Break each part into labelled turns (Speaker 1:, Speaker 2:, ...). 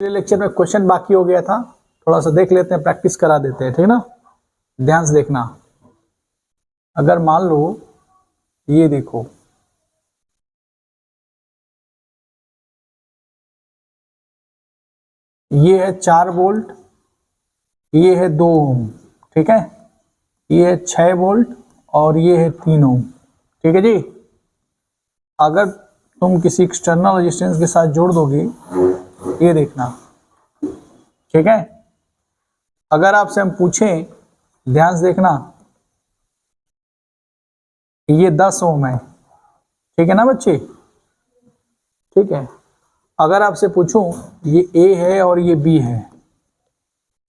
Speaker 1: पिछले लेक्चर में क्वेश्चन बाकी हो गया था, थोड़ा सा देख लेते हैं, प्रैक्टिस करा देते हैं, ठीक ना। ध्यान से देखना। अगर मान लो ये देखो, ये है 4 वोल्ट, ये है 2 ओम, ठीक है, ये है 6 वोल्ट और ये है 3 ओम, ठीक है जी। अगर तुम किसी एक्सटर्नल रेजिस्टेंस के साथ जोड़ दोगे, ये देखना, ठीक है। अगर आपसे हम पूछें, ध्यान से देखना, ये 10 ओम है, ठीक है ना बच्चे, ठीक है। अगर आपसे पूछूं, ये ए है और ये बी है,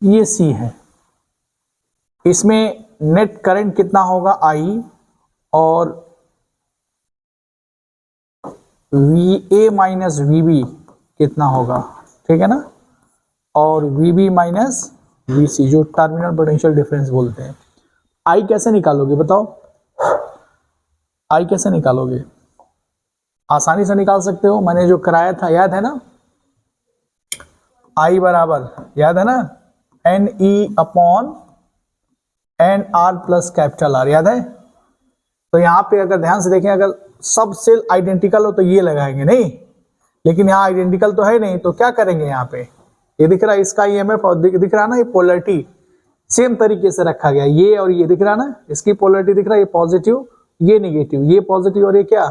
Speaker 1: ये सी है, इसमें नेट करंट कितना होगा आई, और V A minus V B कितना होगा, ठीक है ना, और V B minus V C, जो टर्मिनल पोटेंशियल डिफरेंस बोलते हैं। आई कैसे निकालोगे बताओ, आई कैसे निकालोगे? आसानी से निकाल सकते हो, मैंने जो कराया था याद है ना। आई बराबर याद है ना, N E upon N R plus capital R, याद है। तो यहाँ पे अगर ध्यान से देखें, अगर सब सेल आइडेंटिकल हो तो ये लगाएंगे नहीं, लेकिन यहाँ आइडेंटिकल तो है नहीं, तो क्या करेंगे, यहाँ पे ये दिख रहा है इसका ईएमएफ और दिख रहा है ना, ये पोलरिटी सेम तरीके से रखा गया, ये और ये दिख रहा है ना, इसकी पोलरिटी दिख रहा है, ये पॉजिटिव ये निगेटिव, ये पॉजिटिव और ये क्या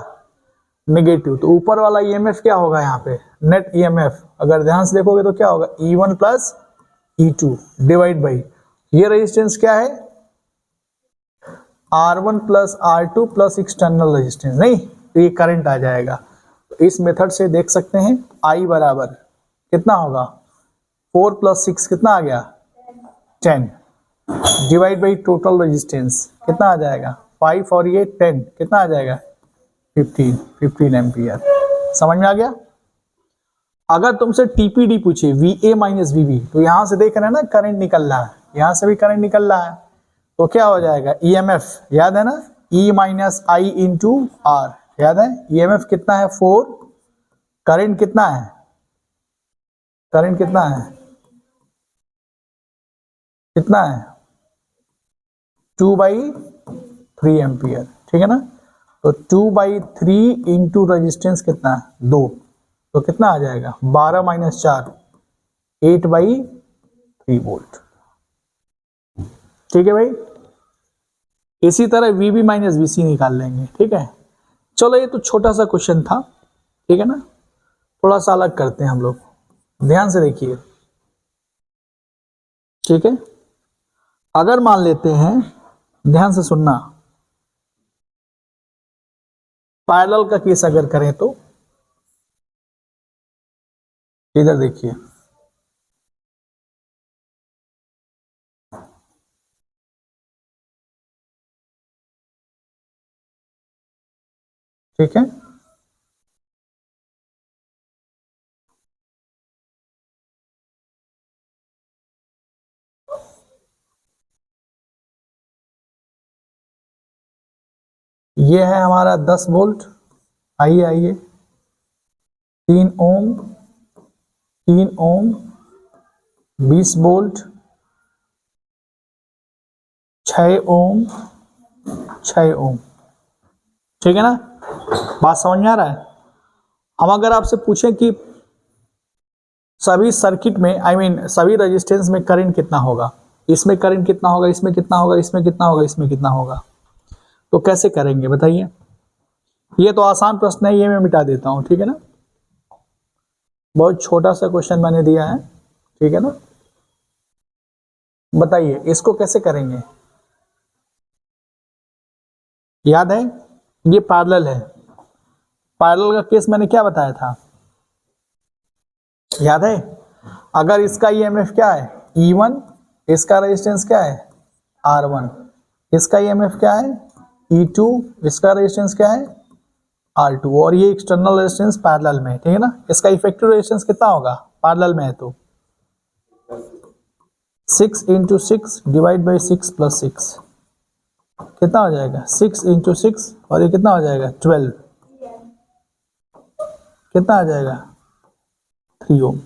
Speaker 1: नेगेटिव। तो ऊपर वाला ईएमएफ क्या होगा यहाँ पे, नेट ईएमएफ, अगर ध्यान से देखोगे तो क्या होगा, E1 plus E2 divide by ये रेजिस्टेंस क्या है, R1 plus R2 plus external resistance, नहीं तो ये करंट आ जाएगा। तो इस मेथड से देख सकते हैं I बराबर कितना होगा, 4 प्लस 6 कितना आ गया 10, डिवाइड बाई टोटल रेजिस्टेंस कितना आ जाएगा 5 और ये 10 कितना आ जाएगा 15 एम्पियर। समझ में आ गया। अगर तुमसे टीपीडी पूछे VA माइनस VB, तो यहां से देख रहे हैं ना करंट निकल रहा है, यहां से भी करंट निकल रहा है, तो क्या हो जाएगा EMF, याद है ना, E minus I into R, याद है। EMF कितना है 4, करंट कितना है, करंट कितना है, कितना है 2/3 एम्पियर, ठीक है ना। तो 2/3 इंटू रजिस्टेंस कितना है 2, तो कितना आ जाएगा 12 माइनस 4 8/3 वोल्ट, ठीक है भाई। इसी तरह VB माइनस VC निकाल लेंगे, ठीक है। चलो ये तो छोटा सा क्वेश्चन था, ठीक है ना, थोड़ा सा अलग करते हैं हम लोग, ध्यान से देखिए, ठीक है। अगर मान लेते हैं, ध्यान से सुनना, पैरेलल का केस अगर करें तो इधर देखिए, ठीक है। ये है हमारा 10 वोल्ट, आइए आइए, 3 ओम, 3 ओम, 20 वोल्ट, 6 ओम, 6 ओम, ठीक है ना। बात समझ में आ रहा है। हम अगर आपसे पूछें कि सभी सर्किट में, आई मीन सभी रेजिस्टेंस में करंट कितना होगा, इसमें करंट कितना होगा, इसमें कितना होगा, इसमें कितना होगा, इसमें कितना होगा, तो कैसे करेंगे बताइए। ये तो आसान प्रश्न है, ये मैं मिटा देता हूं, ठीक है ना, बहुत छोटा सा क्वेश्चन मैंने दिया है, ठीक है ना। बताइए इसको कैसे करेंगे, याद है, ये पैरेलल है, पैरेलल का केस मैंने क्या बताया था, याद है। अगर इसका ईएमएफ क्या है E1, इसका रेजिस्टेंस क्या है R1, इसका ईएमएफ क्या है E2, इसका रेजिस्टेंस क्या है R2, और ये एक्सटर्नल रेजिस्टेंस पैरेलल में, ठीक है ना। इसका इफेक्टिव रेजिस्टेंस कितना होगा, पैरेलल में है तो 6 इंटू 6 डिवाइड बाई 6 प्लस 6 कितना हो जाएगा 6 इंटू 6, और ये कितना हो जाएगा 12, कितना आ जाएगा 3 ओम,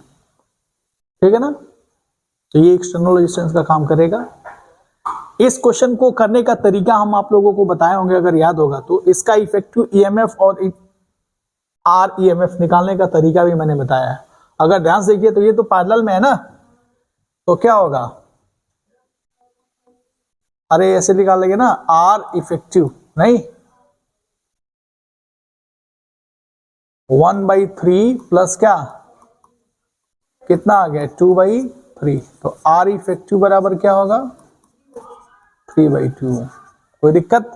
Speaker 1: ठीक है ना। तो ये एक्सटर्नल रेजिस्टेंस का काम करेगा। इस क्वेश्चन को करने का तरीका हम आप लोगों को बताए होंगे, अगर याद होगा तो। इसका इफेक्टिव ईएमएफ और आर ईएमएफ निकालने का तरीका भी मैंने बताया है। अगर ध्यान से देखिए तो ये तो पैरेलल में है ना, तो क्या होगा, अरे ऐसे निकाल लेंगे ना, आर इफेक्टिव नहीं 1/3 प्लस क्या, कितना आ गया 2/3, तो आर इफेक्टिव बराबर क्या होगा 3/2। कोई दिक्कत।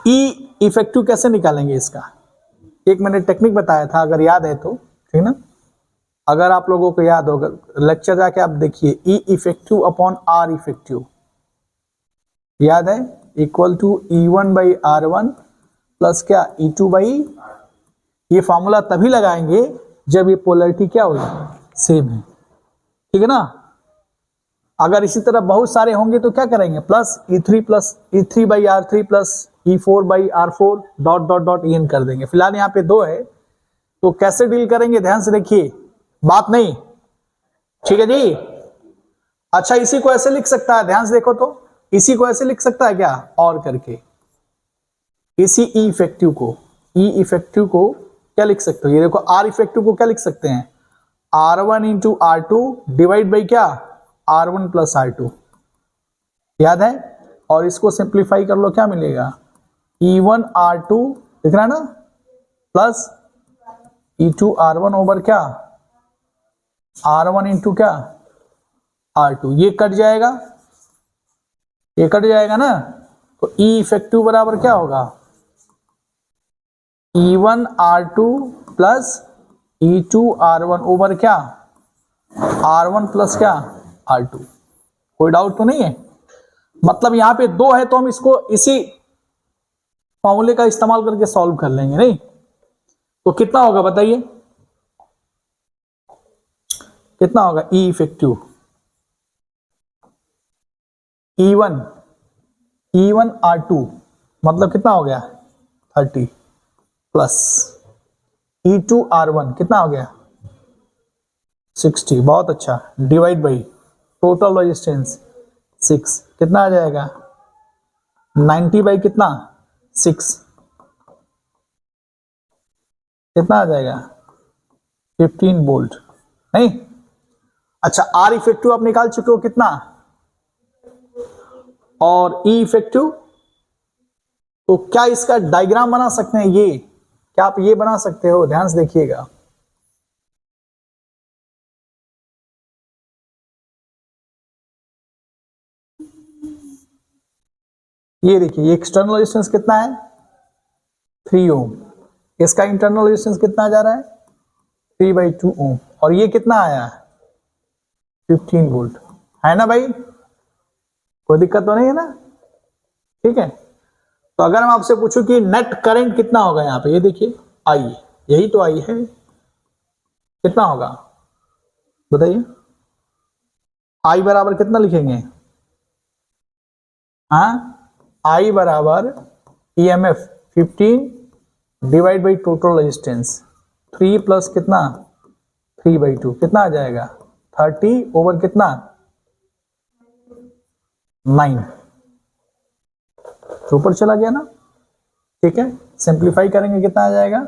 Speaker 1: ई इफेक्टिव कैसे निकालेंगे इसका, एक मैंने टेक्निक बताया था, अगर याद है तो, ठीक ना। अगर आप लोगों को याद होगा लेक्चर जाके आप देखिए, ई इफेक्टिव अपॉन आर इफेक्टिव, याद है, इक्वल टू E1/R1 प्लस क्या E2, ये फॉर्मूला तभी लगाएंगे जब ये पोलैरिटी क्या होगी, सेम है, ठीक है ना। अगर इसी तरह बहुत सारे होंगे तो क्या करेंगे, plus E3/R3 plus E4/R4 dot dot dot EN कर देंगे। फिलहाल यहाँ पे 2 है, तो कैसे डील करेंगे ध्यान से देखिए, बात नहीं, ठीक है जी। अच्छा, इसी को ऐसे लिख सकता है, ध्यान से देखो तो, इसी को ऐसे लिख सकता है क्या, और करके इसी ई इफेक्टिव को क्या लिख सकते हो, ये देखो आर इफेक्टिव को क्या लिख सकते हैं, R1 into R2 divide by क्या, R1 प्लस R2, याद है। और इसको सिंप्लीफाई कर लो, क्या मिलेगा, E1R2 दिख रहा है ना, प्लस E2R1 ओवर क्या, R1 इंटू क्या R2, ये कट जाएगा, ये कट जाएगा ना, तो E इफेक्टिव बराबर क्या होगा, E1R2 प्लस E2R1 ओवर क्या, R1 प्लस क्या R2। कोई डाउट तो नहीं है, मतलब यहां पे 2 है तो हम इसको इसी फॉर्मूले का इस्तेमाल करके सॉल्व कर लेंगे, नहीं तो कितना होगा बताइए, कितना होगा E इफेक्टिव, E1R2 मतलब कितना हो गया 30 प्लस E2R1 कितना हो गया 60, बहुत अच्छा, डिवाइड बाई टोटल रेजिस्टेंस 6, कितना आ जाएगा 90 बाई कितना 6, कितना आ जाएगा 15 वोल्ट, नहीं। अच्छा, आर इफेक्टिव आप निकाल चुके हो कितना, और ई इफेक्टिव, तो क्या इसका डायग्राम बना सकते हैं, ये क्या आप ये बना सकते हो, ध्यान से देखिएगा। ये देखिए, ये एक्सटर्नल रेजिस्टेंस कितना है 3 ओम, इसका इंटरनल रेजिस्टेंस कितना जा रहा है 3/2 ओम, और ये कितना आया 15 वोल्ट, है ना भाई, कोई दिक्कत तो नहीं है ना, ठीक है। तो अगर मैं आपसे पूछूं कि नेट करंट कितना होगा यहाँ पे, ये देखिए आई, यही तो आई है, कितना होगा बताइए, आई बराबर कितना लिखेंगे, हाँ, आई बराबर EMF 15 divide by total resistance 3 plus कितना 3/2, कितना आ जाएगा 30 ओवर कितना 9, तो ऊपर चला गया ना, ठीक है। सिंप्लीफाई करेंगे कितना आ जाएगा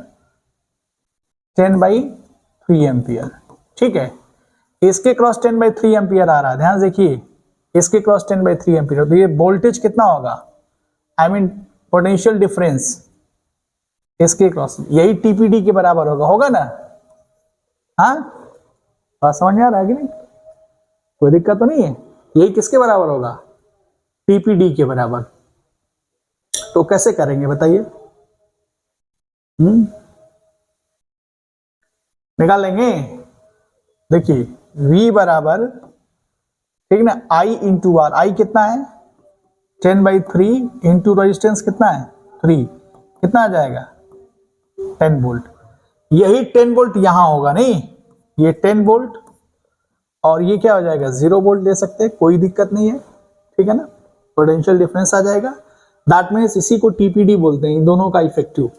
Speaker 1: 10/3 एम्पियर, ठीक है। इसके क्रॉस 10/3 एम्पियर आ रहा है, ध्यान देखिए, इसके क्रॉस 10/3 एम्पियर, तो ये वोल्टेज कितना होगा, आई मीन पोटेंशियल डिफरेंस इसके क्रॉस, यही टीपीडी के बराबर होगा ना, हाँ बात समझ में आ रहा है कि नहीं, कोई दिक्कत तो नहीं है, यही किसके बराबर होगा टीपीडी के बराबर। तो कैसे करेंगे बताइए, निकाल लेंगे, देखिए V बराबर, ठीक ना, I इंटू आर, आई कितना है 10/3 इंटू रेजिस्टेंस कितना है 3, कितना आ जाएगा 10 वोल्ट, यही 10 वोल्ट यहां होगा, नहीं ये 10 वोल्ट, और ये क्या हो जाएगा 0 वोल्ट ले सकते हैं, कोई दिक्कत नहीं है, ठीक है ना, पोटेंशियल डिफरेंस आ जाएगा, दैट मीन्स इसी को टीपीडी बोलते हैं, इन दोनों का इफेक्टिव।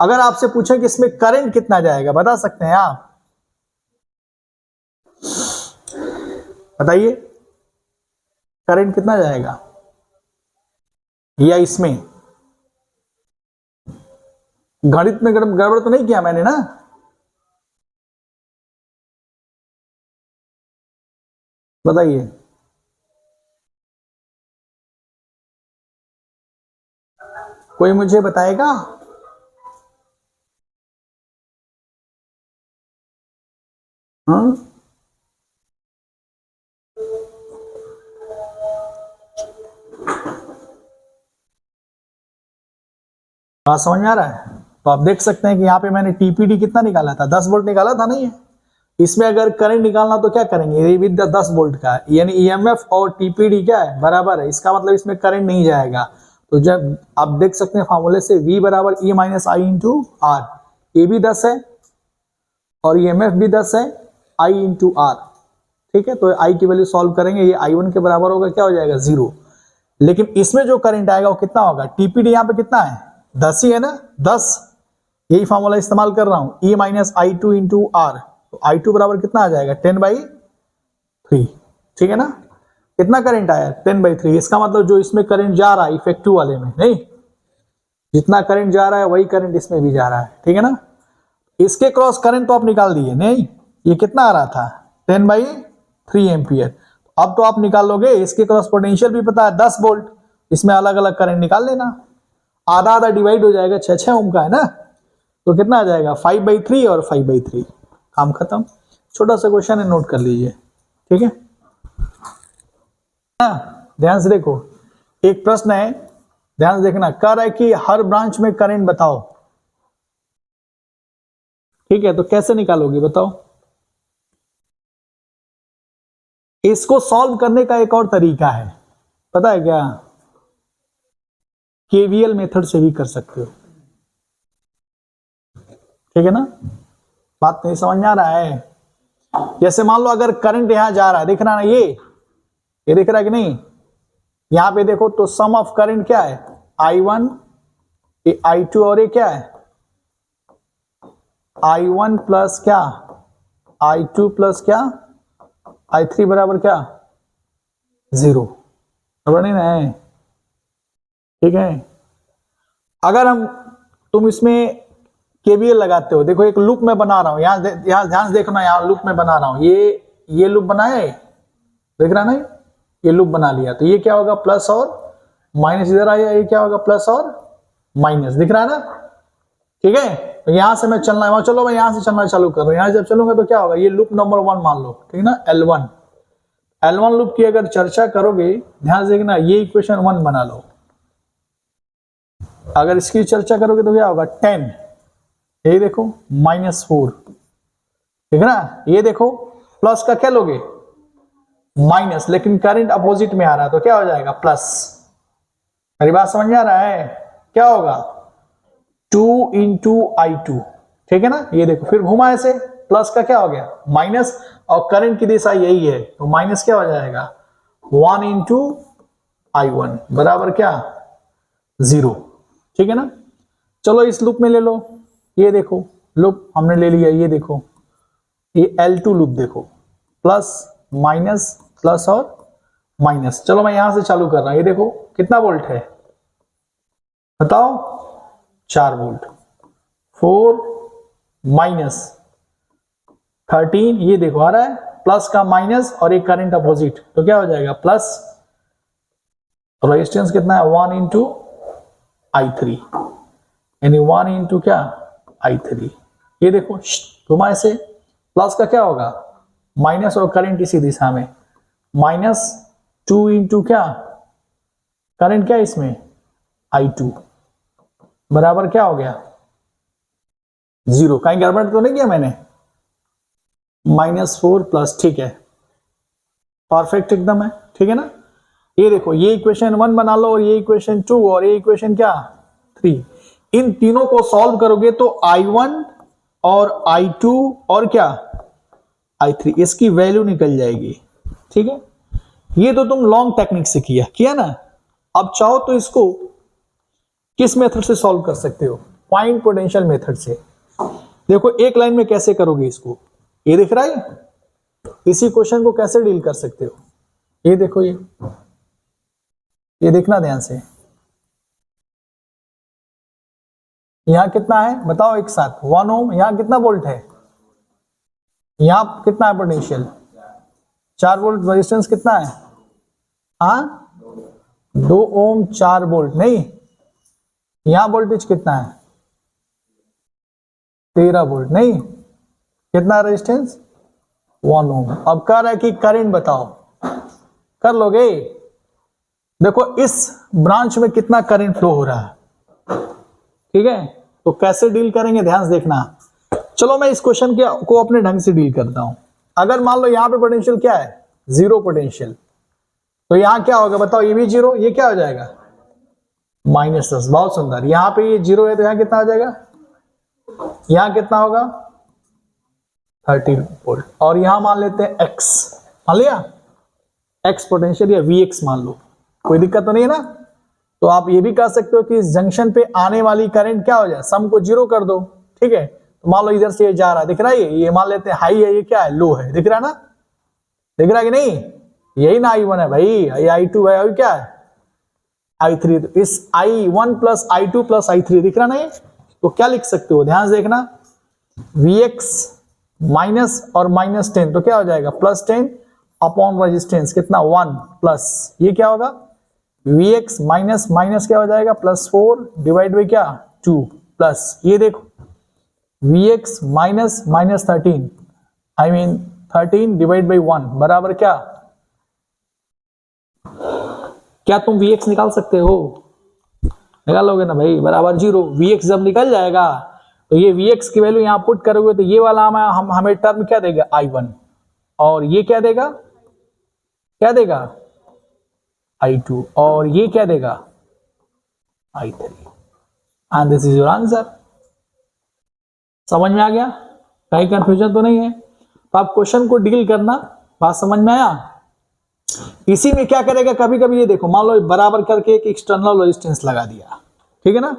Speaker 1: अगर आपसे पूछे कि इसमें करंट कितना जाएगा, बता सकते हैं आप, बताइए करंट कितना जाएगा, या इसमें गणित में गड़बड़ तो नहीं किया मैंने ना? बताइए। कोई मुझे बताएगा? हाँ, बात समझ में आ रहा है? तो आप देख सकते हैं कि यहाँ पे मैंने टीपीडी कितना निकाला था, 10 वोल्ट निकाला था नहीं है? इसमें अगर करंट निकालना तो क्या करेंगे, ये विद 10 वोल्ट का, यानी ईएमएफ और टीपीडी क्या है, बराबर है, इसका मतलब इसमें करंट नहीं जाएगा। तो जब आप देख सकते हैं फार्मूले से V बराबर E minus I into R, ये भी 10 है और ईएमएफ भी 10 है, I इंटू आर, ठीक है। तो I की वैल्यू सॉल्व करेंगे, ये I1 के बराबर होगा, क्या हो जाएगा 0। लेकिन इसमें जो करंट आएगा वो कितना होगा, टीपीडी यहाँ पे कितना है, 10 ही है ना, 10, यही फॉर्मूला इस्तेमाल कर रहा हूं, E minus I two into R, तो I2 बराबर कितना आ जाएगा 10/3, ठीक है ना। कितना करंट आया 10/3, इसका मतलब जो इसमें करंट जा रहा है इफेक्टिव वाले में, नहीं, जितना करंट जा रहा है वही करंट इसमें भी जा रहा है, ठीक है ना। इसके क्रॉस करंट तो आप निकाल दिए, नहीं, ये कितना आ रहा था 10/3 एम्पियर। अब तो आप निकाल लोगे, इसके क्रॉस पोटेंशियल भी पता है 10 वोल्ट, इसमें अलग अलग करंट निकाल लेना, आधा आधा डिवाइड हो जाएगा, 6 ओम का है ना, तो कितना आ जाएगा 5/3 और 5/3, काम खत्म। छोटा सा क्वेश्चन है, नोट कर लीजिए, ठीक है ना। ध्यान से देखो, एक प्रश्न है, ध्यान से देखना, कह रहा है कि हर ब्रांच में करंट बताओ, ठीक है, तो कैसे निकालोगे बताओ। इसको सॉल्व करने का एक और तरीका है, पता है क्या, केवीएल मेथड से भी कर सकते हो, ठीक है ना। बात नहीं समझ में आ रहा है? जैसे मान लो अगर करंट यहां जा रहा है, दिख रहा है ना, ये दिख रहा है कि नहीं, यहां पे देखो तो सम ऑफ करंट क्या है, I1, ये I2 और ये क्या है I1 प्लस क्या I2 प्लस क्या I3 बराबर क्या 0, बराबर नहीं ना, ठीक है। अगर तुम इसमें केवीएल लगाते हो, देखो एक लूप में बना रहा हूं, यहां ध्यान से देखना, यहां लूप में बना रहा हूं, ये लूप बनाया है, देख रहा ना, ये लूप बना लिया, तो ये क्या होगा प्लस और माइनस, इधर आया, ये क्या होगा प्लस और माइनस, दिख रहा है ना, ठीक है। तो यहां से मैं चलना है, चलो मैं यहां से चलना चालू कर रहा हूं, यहां जब चलूंगा तो क्या होगा, ये लूप नंबर 1 मान लो, ठीक है ना, L1 लूप की अगर चर्चा करोगे, ध्यान से देखना, ये इक्वेशन 1 बना लो, अगर इसकी चर्चा करोगे तो क्या होगा 10, ये देखो -4, ठीक है ना, ये देखो प्लस का क्या लोगे माइनस, लेकिन करंट अपोजिट में आ रहा है तो क्या हो जाएगा प्लस। मेरी बात समझ में आ रहा है, क्या होगा 2 इंटू I2, ठीक है ना, ये देखो फिर घुमा ऐसे, प्लस का क्या हो गया माइनस, और करंट की दिशा यही है, तो माइनस क्या हो जाएगा 1 इंटू I1 बराबर क्या 0, ठीक है ना। चलो इस लूप में ले लो, ये देखो लूप हमने ले लिया, ये देखो ये L2 लूप देखो, प्लस माइनस प्लस और माइनस। चलो मैं यहां से चालू कर रहा हूं, ये देखो कितना वोल्ट है बताओ 4 वोल्ट, 4 माइनस 13, ये देखो आ रहा है प्लस का माइनस और एक करंट अपोजिट, तो क्या हो जाएगा प्लस, रेजिस्टेंस कितना है 1 इंटू I3, यानी 1 इंटू क्या I3, ये देखो घुमा ऐसे, प्लस का क्या होगा माइनस और करंट इसी दिशा में, -2 इंटू क्या करंट क्या इसमें I2 बराबर क्या हो गया 0, कहीं गड़बड़ तो नहीं किया मैंने, -4 प्लस, ठीक है, परफेक्ट एकदम है, ठीक है ना। ये देखो ये इक्वेशन 1 बना लो, और ये इक्वेशन 2 और ये इक्वेशन क्या 3, इन तीनों को सॉल्व करोगे तो I1 और I2 और क्या I3, इसकी वैल्यू निकल जाएगी, ठीक है। ये तो तुम लॉन्ग टेक्निक से किया ना, अब चाहो तो इसको किस मेथड से सॉल्व कर सकते हो, पॉइंट पोटेंशियल मेथड से। देखो एक लाइन में कैसे करोगे इसको, ये दिख रहा है, इसी क्वेश्चन को कैसे डील कर सकते हो, ये देखो, ये देखना ध्यान से। यहां कितना है बताओ एक साथ, 1 ओम। यहां कितना वोल्ट है, यहां कितना है पोटेंशियल, 4 वोल्ट। रेजिस्टेंस कितना है, हाँ 2 ओम 4 वोल्ट। नहीं, यहां वोल्टेज कितना है, 13 वोल्ट। नहीं, कितना रेजिस्टेंस, 1 ओम। अब कह रहा है कि करंट बताओ, कर लोगे। देखो इस ब्रांच में कितना करंट फ्लो हो रहा है, ठीक है, तो कैसे डील करेंगे ध्यान से देखना। चलो मैं इस क्वेश्चन को अपने ढंग से डील करता हूं। अगर मान लो यहां पे पोटेंशियल क्या है, 0 पोटेंशियल, तो यहां क्या होगा बताओ, ये भी 0, ये क्या हो जाएगा -10। बहुत सुंदर। यहां पे ये 0 है तो यहां कितना आ जाएगा, यहां कितना होगा 30 वोल्ट। और यहां मान लेते हैं x, मान लिया x पोटेंशियल या Vx मान लो, कोई दिक्कत तो नहीं है ना। तो आप ये भी कह सकते हो कि इस जंक्शन पे आने वाली करंट क्या हो जाए, सम को 0 कर दो, ठीक है। तो मान लो इधर से ये जा रहा है, दिख रहा है, ये मान लेते हैं हाई है, ये क्या है लो है, दिख रहा है ना, दिख रहा है कि नहीं, यही ना I1 है भाई, ये I2 है, अभी क्या है I3। तो इस I1 plus I2 plus I3 दिख रहा ना ये, तो क्या लिख सकते हो ध्यान से देखना, Vx माइनस और -10 तो क्या हो जाएगा +10 अपॉन रेजिस्टेंस कितना 1 प्लस ये क्या होगा Vx माइनस माइनस क्या हो जाएगा +4 डिवाइड बाई क्या 2 प्लस ये देखो Vx minus -13 I mean 13 divide by 1 बराबर क्या, क्या तुम Vx निकाल सकते हो, निकालोगे ना भाई, बराबर 0। Vx जब निकल जाएगा तो ये Vx की वैल्यू यहां पुट करोगे तो ये वाला हमें टर्म क्या देगा I1, और ये क्या देगा I2, और ये क्या देगा I3, and this is your answer. समझ में आ गया, कहीं कंफ्यूजन तो नहीं है। तो आप क्वेश्चन को डील करना, बात समझ में आया। इसी में क्या करेगा, कभी कभी ये देखो, मान लो बराबर करके एक एक्सटर्नल रेजिस्टेंस लगा दिया, ठीक है ना।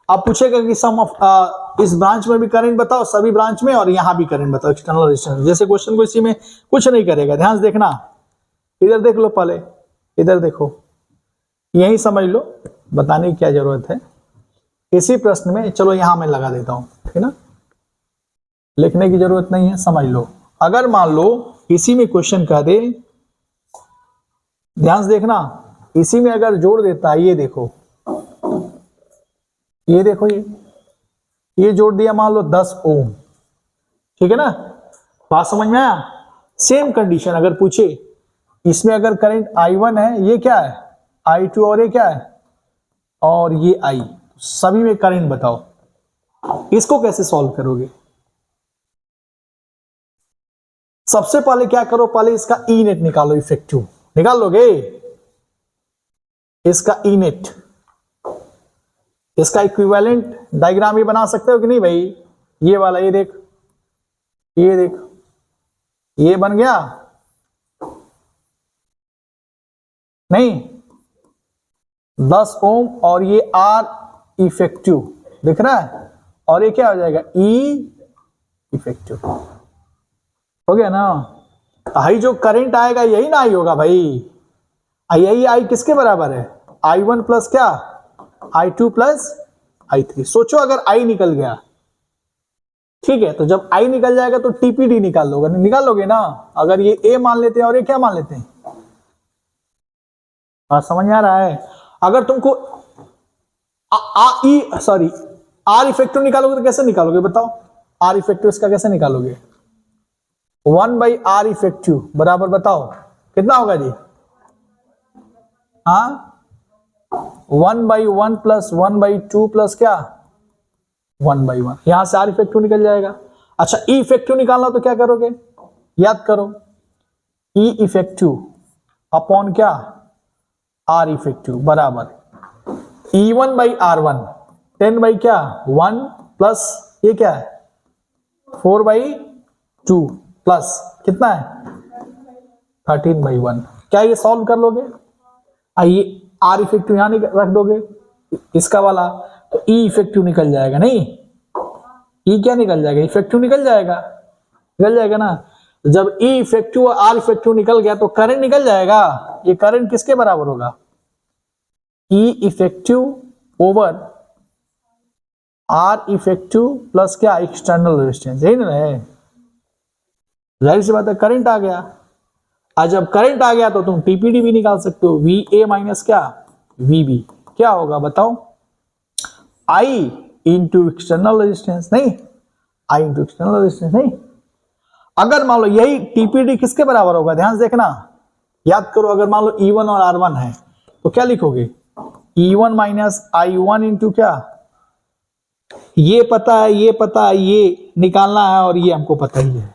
Speaker 1: अब पूछेगा कि सम ऑफ इस ब्रांच में भी करंट बताओ, सभी ब्रांच में, और यहां भी करंट बताओ एक्सटर्नल रेजिस्टेंस। जैसे क्वेश्चन को इसी में कुछ नहीं करेगा, ध्यान से देखना, इधर देख लो, पहले इधर देखो, यही समझ लो, बताने की क्या जरूरत है। इसी प्रश्न में चलो यहां मैं लगा देता हूं, ठीक है ना, लिखने की जरूरत नहीं है, समझ लो। अगर मान लो इसी में क्वेश्चन कह दे, ध्यान से देखना, इसी में अगर जोड़ देता है, ये देखो ये जोड़ दिया मान लो 10 ओम, ठीक है ना, बात समझ में आया। सेम कंडीशन अगर पूछे, इसमें अगर करंट I1 है, ये क्या है I2, और ये क्या है, और ये I, सभी में करंट बताओ, इसको कैसे सॉल्व करोगे। सबसे पहले क्या करो, पहले इसका ई नेट निकालो, इफेक्टिव निकाल लोगे, इसका ई नेट, इसका इक्विवेलेंट डायग्राम ही बना सकते हो कि नहीं भाई, ये वाला, ये देख ये बन गया, नहीं 10 ओम और ये R इफेक्टिव दिख रहा है, और ये क्या हो जाएगा E इफेक्टिव, हो गया ना। आई जो करंट आएगा यही ना आई होगा भाई, यही आई किसके बराबर है I1 प्लस क्या I2 प्लस I3। सोचो अगर I निकल गया, ठीक है, तो जब I निकल जाएगा तो TPD निकाल लोगे ना। अगर ये A मान लेते हैं और ये क्या मान लेते हैं, समझ में आ रहा है। अगर तुमको R इफेक्टिव निकालोगे तो कैसे निकालोगे बताओ, R इफेक्टिव इसका कैसे निकालोगे, 1/R इफेक्टिव बराबर बताओ कितना होगा जी, हाँ 1/1 प्लस 1/2 प्लस क्या 1/1, यहां से R इफेक्टिव निकल जाएगा। अच्छा E इफेक्टिव निकालना तो क्या करोगे, याद करो, E इफेक्टिव अपॉन क्या R इफेक्टिव बराबर E1/R1 10 बाई क्या 1 प्लस ये क्या है 4/2 प्लस कितना है 13/1। क्या ये सॉल्व कर लोगे, आइए R इफेक्टिव यहां रख दोगे इसका वाला, तो E इफेक्टिव निकल जाएगा, नहीं E क्या निकल जाएगा इफेक्टिव निकल जाएगा ना। तो जब ई इफेक्टिव और आर इफेक्टिव निकल गया तो करंट निकल जाएगा। ये करंट किसके बराबर होगा? E effective over R effective plus क्या? एक्सटर्नल रेजिस्टेंस, यही ना है। जाहिर सी बात है करंट आ गया। आज जब करंट आ गया तो तुम टीपीडी भी निकाल सकते हो, वी ए माइनस क्या? V B. क्या होगा बताओ? आई इंटू एक्सटर्नल रेजिस्टेंस, नहीं आई इंटू एक्सटर्नल रेजिस्टेंस नहीं। अगर मान लो यही टीपीडी किसके बराबर होगा? ध्यान से देखना, याद करो। अगर मान लो E1 और R1 है तो क्या लिखोगे? E1 माइनस I1 इंटू क्या? ये पता है, ये पता है, ये निकालना है और ये हमको पता ही है।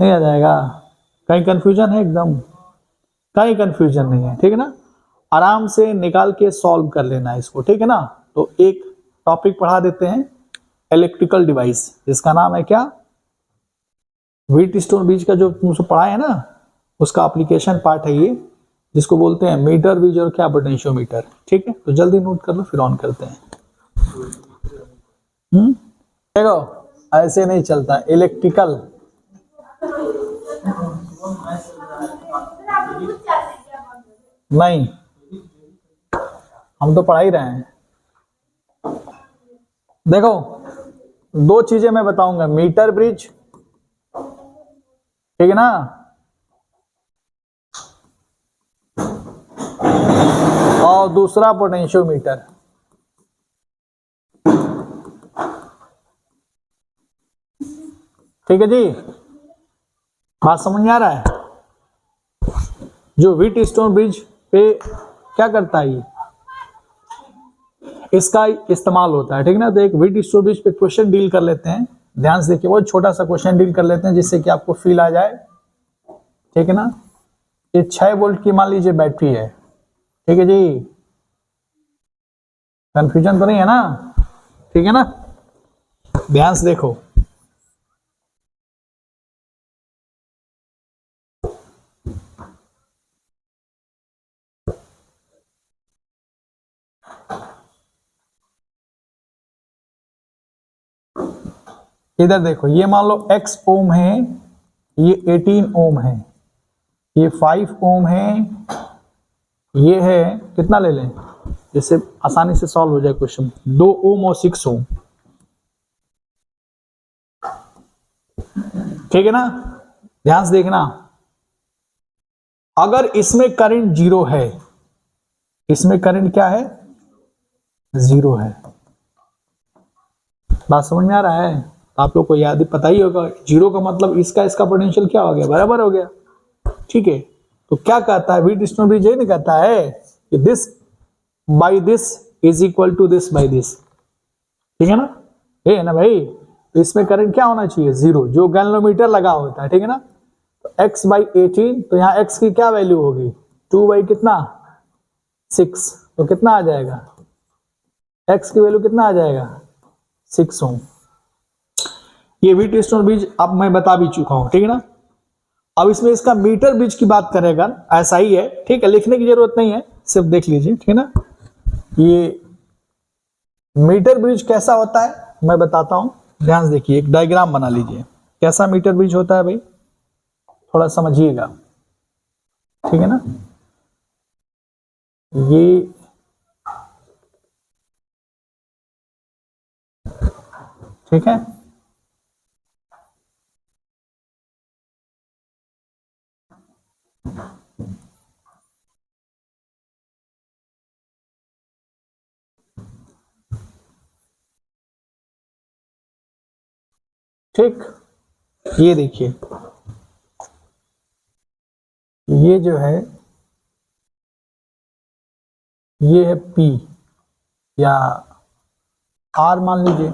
Speaker 1: नहीं आ जाएगा? कहीं कंफ्यूजन है? एकदम कहीं कंफ्यूजन नहीं है, ठीक है ना। आराम से निकाल के सॉल्व कर लेना है इसको, ठीक है ना। तो एक टॉपिक पढ़ा देते हैं, इलेक्ट्रिकल डिवाइस, जिसका नाम है क्या? व्हीटस्टोन ब्रिज का जो तुमसे पढ़ा है ना, उसका एप्लीकेशन पार्ट है ये, जिसको बोलते हैं मीटर ब्रिज और क्या? पोटेंशियोमीटर। ठीक है, तो जल्दी नोट कर लो फिर ऑन करते हैं। देखो ऐसे नहीं चलता इलेक्ट्रिकल। नहीं, हम तो पढ़ा ही रहे हैं। देखो दो चीजें मैं बताऊंगा, मीटर ब्रिज, ठीक है ना, और दूसरा पोटेंशियोमीटर। ठीक है जी, बात समझ में आ रहा है? जो व्हीटस्टोन ब्रिज पे क्या करता है ये, इसका इस्तेमाल होता है, ठीक है ना। तो एक व्हीटस्टोन ब्रिज पे क्वेश्चन डील कर लेते हैं, ध्यान से देखिए, बहुत छोटा सा क्वेश्चन डील कर लेते हैं जिससे कि आपको फील आ जाए, ठीक है ना। ये 6 वोल्ट की मान लीजिए बैटरी है, ठीक है जी, कंफ्यूजन तो नहीं है ना? ठीक है ना, ध्यान से देखो। इधर देखो, ये मान लो x ओम है, ये 18 ओम है, ये 5 ओम है, ये है कितना ले लें जिससे आसानी से सॉल्व हो जाए क्वेश्चन, 2 ओम और 6 ओम, ठीक है ना। ध्यान से देखना, अगर इसमें करंट 0 है, इसमें करंट क्या है? 0 है। बात समझ में आ रहा है? आप लोग को याद पता ही होगा, 0 का मतलब इसका पोटेंशियल क्या हो गया? बराबर हो गया, ठीक है। तो क्या कहता है व्हीटस्टोन ब्रिज? ये नहीं कहता है कि this by this is equal to this by this, ठीक है ना, ये है ना भाई। तो इसमें करंट क्या होना चाहिए? 0, जो गैल्वेनोमीटर लगा होता है, ठीक है ना। तो x बाई 18, तो यहाँ x की क्या वैल्यू होगी? 2 बाई कितना? 6, तो कितना आ जाएगा? x की वैल्यू कितना आ जाएगा? 6 ओम। ये व्हीटस्टोन ब्रिज अब मैं बता भी चुका हूं, ठीक है ना। अब इसमें इसका मीटर ब्रिज की बात करेगा, ऐसा ही है, ठीक है, लिखने की जरूरत नहीं है, सिर्फ देख लीजिए, ठीक है ना। ये मीटर ब्रिज कैसा होता है मैं बताता हूं, ध्यान से देखिए, एक डायग्राम बना लीजिए। कैसा मीटर ब्रिज होता है भाई, थोड़ा समझिएगा, ठीक है ना। ये ठीक है, ठीक। ये देखिए, ये जो है, ये है P या R मान लीजिए,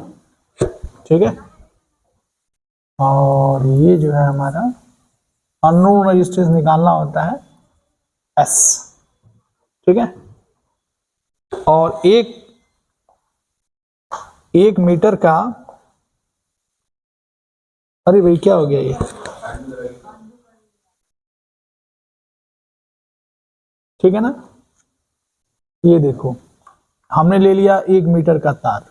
Speaker 1: ठीक है। और ये जो है हमारा अननोन रेजिस्टेंस निकालना होता है S, ठीक है। और एक मीटर का, अरे भाई क्या हो गया ये, ठीक है ना। ये देखो, हमने ले लिया 1 मीटर का तार,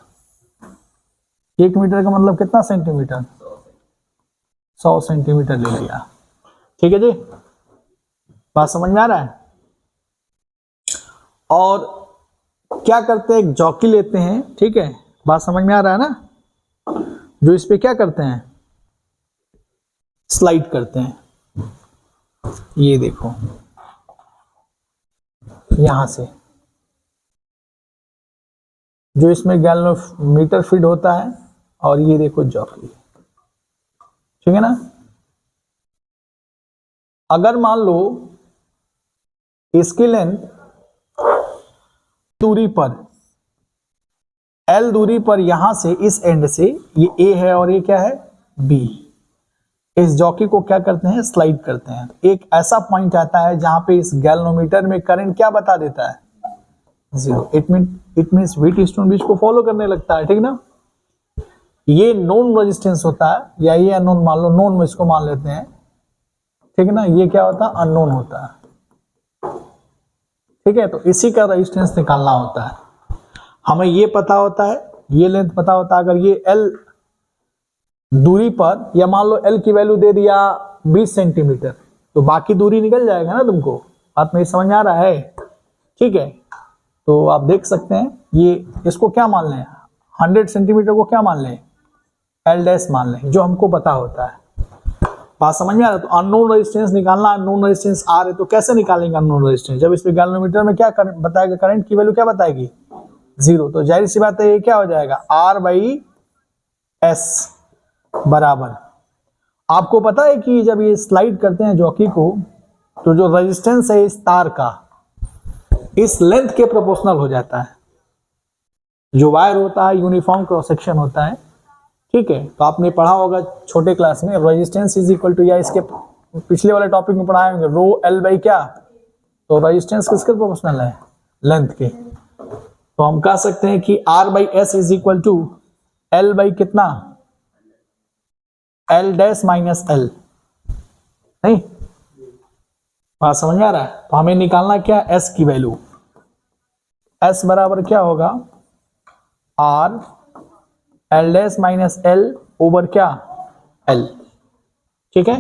Speaker 1: 1 मीटर का मतलब कितना सेंटीमीटर? 100 सेंटीमीटर ले लिया। ठीक है जी, बात समझ में आ रहा है। और क्या करते हैं, एक जॉकी लेते हैं, ठीक है, बात समझ में आ रहा है ना, जो इस पे क्या करते हैं, स्लाइड करते हैं। ये देखो यहां से जो इसमें गैल्वेनोमीटर फीड होता है, और ये देखो जॉकी, ठीक है ना। अगर मान लो इसकी लेंथ दूरी पर, L दूरी पर, यहां से इस एंड से ये A है और ये क्या है B, इस जॉकी को क्या करते हैं, स्लाइड करते हैं। एक ऐसा पॉइंट आता है जहां पे इस गैल्वेनोमीटर में करंट क्या बता देता है, 0। इट मींस व्हीटस्टोन ब्रिज को फॉलो करने लगता है, ठीक ना। ये नोन रेजिस्टेंस होता है, या ये अननोन मान लो, नोन में इसको मान लेते हैं, ठीक है ना। ये क्या होता है, अननोन होता है, ठीक है। तो इसी का रेजिस्टेंस निकालना होता है। हमें ये पता होता है, ये लेंथ पता होता है। अगर ये L दूरी पर, या मान लो L की वैल्यू दे दिया 20 सेंटीमीटर, तो बाकी दूरी निकल जाएगा ना तुमको। बात मेरी समझ में आ रहा है, ठीक है। तो आप देख सकते हैं, ये इसको क्या मान लें, 100 सेंटीमीटर को क्या मान लें, L डैश मान लें, जो हमको पता होता है। बात समझ में आ रहा है। तो अननोन रेजिस्टेंस निकालना, अननोन रेजिस्टेंस R है, तो कैसे निकालेंगे अननोन रेजिस्टेंस, जब इसमें गैल्वेनोमीटर में क्या बताएगा, करंट की वैल्यू क्या बताएगी, 0। तो जाहिर सी बात है ये क्या हो जाएगा, R/S बराबर, आपको पता है कि जब ये स्लाइड करते हैं जॉकी को, तो जो रेजिस्टेंस है इस तार का इस लेंथ के प्रोपोर्शनल हो जाता है। जो वायर होता है यूनिफॉर्म क्रॉस सेक्शन होता है, ठीक है। तो आपने पढ़ा होगा छोटे क्लास में, रेजिस्टेंस इज इक्वल टू, या इसके पिछले वाले टॉपिक में पढ़ाए होंगे, रो L बाई क्या, तो रेजिस्टेंस किसके प्रोपोर्शनल है, लेंथ के। तो हम कह सकते हैं कि R/S is equal to L by कितना, L डैश माइनस L, नहीं, बात समझ में आ रहा है। तो हमें निकालना क्या, S की वैल्यू, S बराबर क्या होगा, R L dash minus L over क्या, L, ठीक है।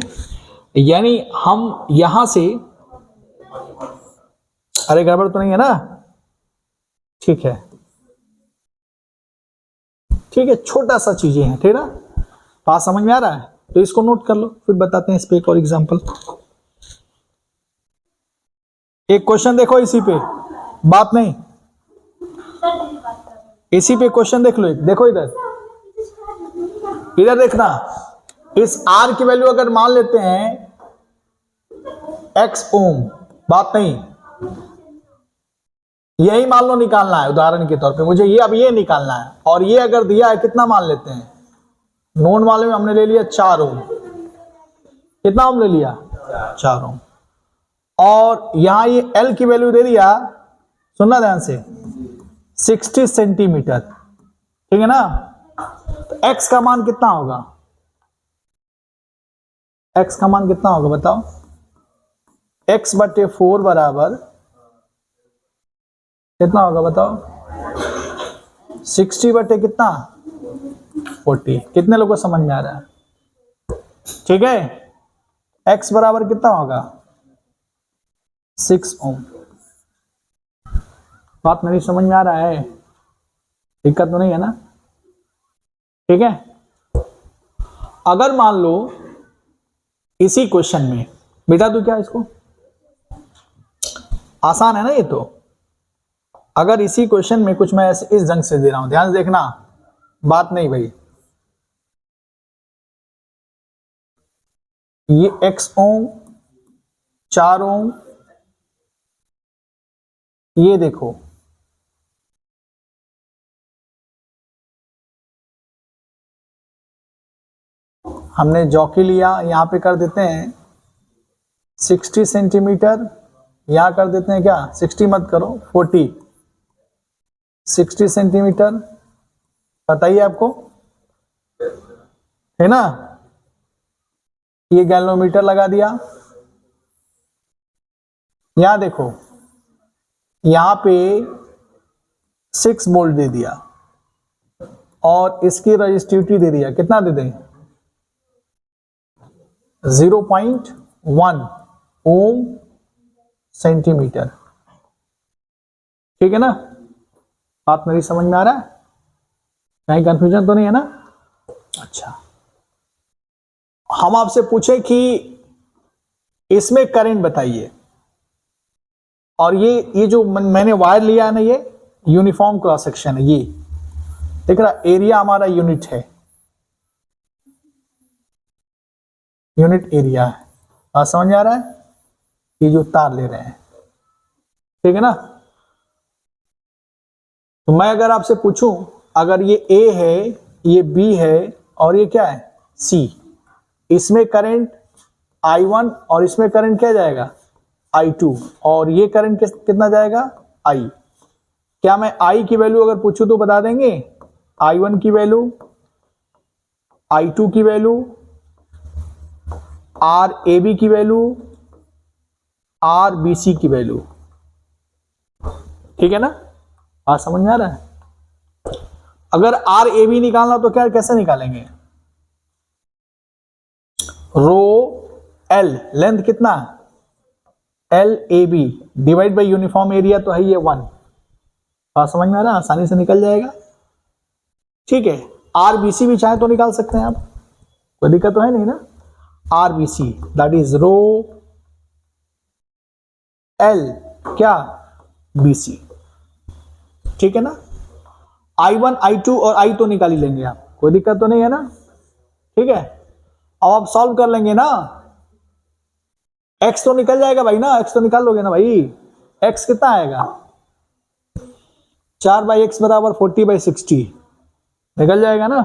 Speaker 1: यानी हम यहां से, अरे गड़बड़ तो नहीं है ना, ठीक है, ठीक है, छोटा सा चीजें हैं, ठीक है ना, बात समझ में आ रहा है। तो इसको नोट कर लो, फिर बताते हैं इस पे एक और एग्जांपल। एक क्वेश्चन देखो इसी पे, बात नहीं, इसी पे क्वेश्चन देख लो, देखो इधर, इधर देखना। इस R की वैल्यू अगर मान लेते हैं X ओम, बात नहीं, यही मान लो निकालना है उदाहरण के तौर पे, मुझे ये अब ये निकालना है। और ये अगर दिया है, कितना मान लेते हैं, नोन वाले में हमने ले लिया 4 ओम, कितना ओम ले लिया, 4 ओम। और यहां ये L की वैल्यू दे दिया, सुनना ध्यान से, 60 सेंटीमीटर, ठीक है ना। तो X का मान कितना होगा, X का मान कितना होगा बताओ, X/4 बराबर कितना होगा बताओ, 60 बटे कितना, 40। कितने लोगों को समझ में आ रहा है, ठीक है। X बराबर कितना होगा, 6 ओम। बात मेरी समझ में आ रहा है, दिक्कत तो नहीं है ना, ठीक है। अगर मान लो इसी क्वेश्चन में, बेटा तू क्या, इसको आसान है ना ये तो, अगर इसी क्वेश्चन में कुछ मैं इस ढंग से दे रहा हूं, ध्यान से देखना, बात नहीं भाई, ये X ओम, 4 ओम, ये देखो हमने जॉकी लिया, यहां पे कर देते हैं 60 सेंटीमीटर, यहां कर देते हैं क्या, 60 मत करो, 40, 60 सेंटीमीटर, बताइए आपको, है ना। ये गैल्वेनोमीटर लगा दिया, यहां देखो, यहां पे 6 वोल्ट दे दिया, और इसकी रजिस्टिविटी दे दिया, कितना दे दें, 0.1 ओम सेंटीमीटर। ठीक है ना, बात मेरी समझ में आ रहा है? कहीं कंफ्यूजन तो नहीं है ना? अच्छा, हम आपसे पूछे कि इसमें करंट बताइए, और ये जो मैंने वायर लिया है ना, ये यूनिफॉर्म क्रॉस सेक्शन है। ये देख रहा, एरिया हमारा यूनिट है, यूनिट एरिया है। बात समझ में आ रहा है? ये जो तार ले रहे हैं, ठीक है ना। तो मैं अगर आपसे पूछूं, अगर ये ए है, ये बी है, और ये क्या है, सी, इसमें करंट I1 और इसमें करंट क्या जाएगा, I2, और ये करंट कितना जाएगा, I। क्या मैं I की वैल्यू अगर पूछूं तो बता देंगे? I1 की वैल्यू, I2 की वैल्यू, RAB की वैल्यू, RBC की वैल्यू। ठीक है ना, बात समझ में आ रहा है? अगर RAB निकालना तो क्या, कैसे निकालेंगे? रो L, लेंथ कितना, LAB divide by uniform area तो है ये 1। बात समझ में आ रहा है? आसानी से निकल जाएगा। ठीक है, RBC भी चाहे तो निकाल सकते हैं आप, कोई दिक्कत तो है नहीं ना। RBC that is rho L क्या, BC। ठीक है ना, I1 I2 और I तो निकाल ही लेंगे आप, कोई दिक्कत तो नहीं है ना। ठीक है, अब आप सॉल्व कर लेंगे ना, x तो निकल जाएगा भाई ना, x तो निकाल लोगे ना भाई। x कितना आएगा, 4/x बराबर 40/60, निकल जाएगा ना।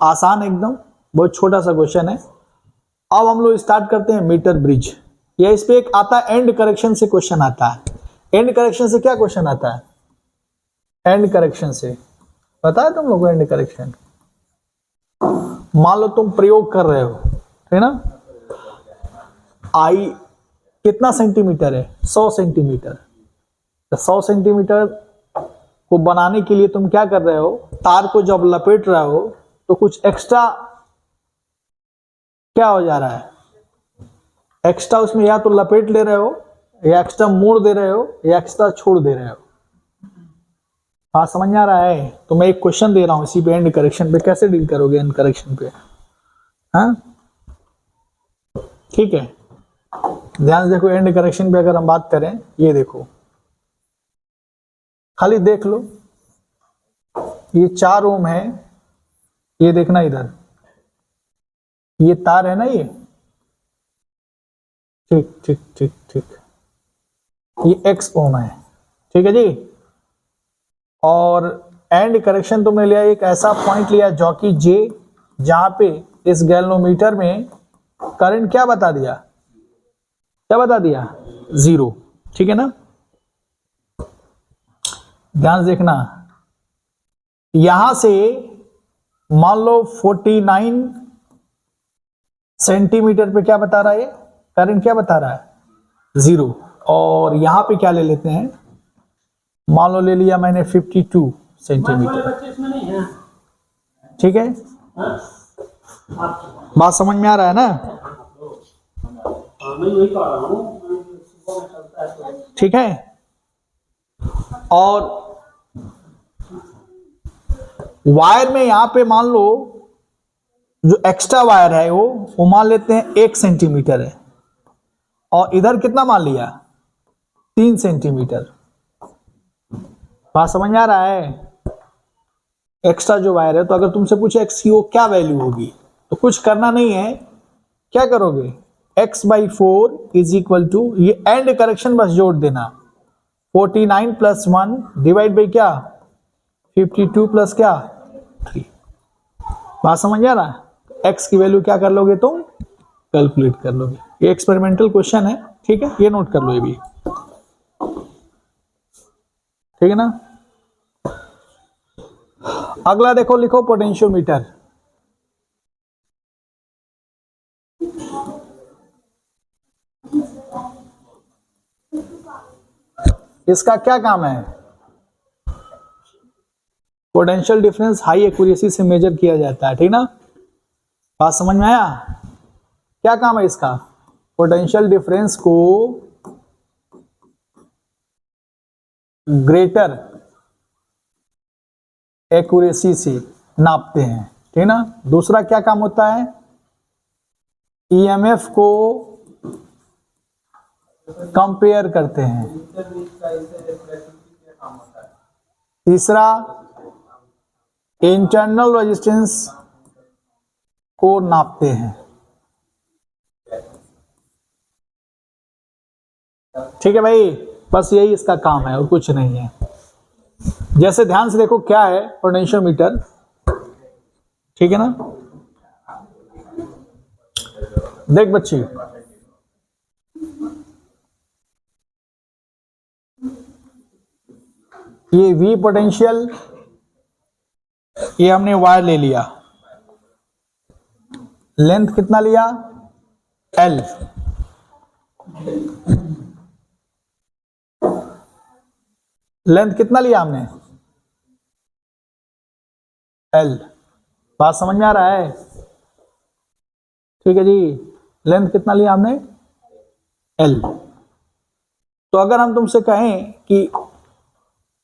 Speaker 1: आसान एकदम, बहुत छोटा सा क्वेश्चन है। अब हम लोग स्टार्ट करते हैं मीटर ब्रिज। या इस पे एक आता है एंड करेक्शन से क्वेश्चन आता है। एंड करेक्शन से क्या क्वेश्चन आता है, एंड करेक्शन से पता है तुम लोगों को? एंड करेक्शन, मान लो तुम प्रयोग कर रहे हो, है ना, आई कितना सेंटीमीटर है, 100 सेंटीमीटर। तो 100 सेंटीमीटर को बनाने के लिए तुम क्या कर रहे हो, तार को जब लपेट रहे हो तो कुछ एक्स्ट्रा क्या हो जा रहा है, एक्स्ट्रा उसमें या तो लपेट ले रहे हो, या एक्स्ट्रा मोड़ दे रहे हो, या एक्स्ट्रा छोड़ दे रहे हो। हाँ, समझ में आ रहा है? तो मैं एक क्वेश्चन दे रहा हूं इसी पे, एंड करेक्शन पे कैसे डील करोगे, एंड करेक्शन पे। हाँ ठीक है, ध्यान से देखो। एंड करेक्शन पे अगर हम बात करें, ये देखो, खाली देख लो, ये 4 ओम है, ये देखना इधर, ये तार है ना, ये ठीक ठीक ठीक ठीक, ये x ओम है, ठीक है जी। और एंड करेक्शन तुमने लिया, एक ऐसा पॉइंट लिया जो कि J, जहां पे इस गैल्वेनोमीटर में करंट क्या बता दिया, क्या बता दिया, 0। ठीक है ना, ध्यान से देखना, यहां से मान लो 49 सेंटीमीटर पे क्या बता रहा है, करंट क्या बता रहा है, 0। और यहां पे क्या ले लेते हैं, मान लो ले लिया मैंने 52 सेंटीमीटर। ठीक है, बात समझ में आ रहा है ना? ठीक है, और वायर में यहां पे मान लो जो एक्स्ट्रा वायर है वो मान लेते हैं 1 सेंटीमीटर है, और इधर कितना मान लिया, 3 सेंटीमीटर। बात समझ में आ रहा है? एक्स्ट्रा जो वायर है, तो अगर तुमसे पूछे x की वो क्या वैल्यू होगी, तो कुछ करना नहीं है, क्या करोगे, x/4 इज इक्वल टू, ये एंड करेक्शन बस जोड़ देना, 49 + 1 डिवाइड बाई क्या, 52 + क्या, 3। बात समझ आ रहा है? x की वैल्यू क्या कर लोगे तुम, कैलकुलेट कर लोगे। ये एक्सपेरिमेंटल क्वेश्चन है, ठीक है, ये नोट कर लो ये भी, ठीक है ना। अगला देखो, लिखो पोटेंशियोमीटर। इसका क्या काम है, पोटेंशियल डिफरेंस हाई एक्यूरेसी से मेजर किया जाता है, ठीक ना। बात समझ में आया? क्या काम है इसका? पोटेंशियल डिफरेंस को ग्रेटर एक्यूरेसी से नापते हैं, ठीक ना। दूसरा क्या काम होता है? ईएमएफ को कंपेयर करते हैं। तीसरा इंटरनल रेजिस्टेंस को नापते हैं, ठीक है भाई। बस यही इसका काम है और कुछ नहीं है। जैसे ध्यान से देखो क्या है पोटेंशियोमीटर, ठीक है ना। देख बच्ची, ये V पोटेंशियल, ये हमने वायर ले लिया, लेंथ कितना लिया? L। लेंथ कितना लिया हमने? L। बात समझ में आ रहा है? ठीक है जी। लेंथ कितना लिया हमने? L। तो अगर हम तुमसे कहें कि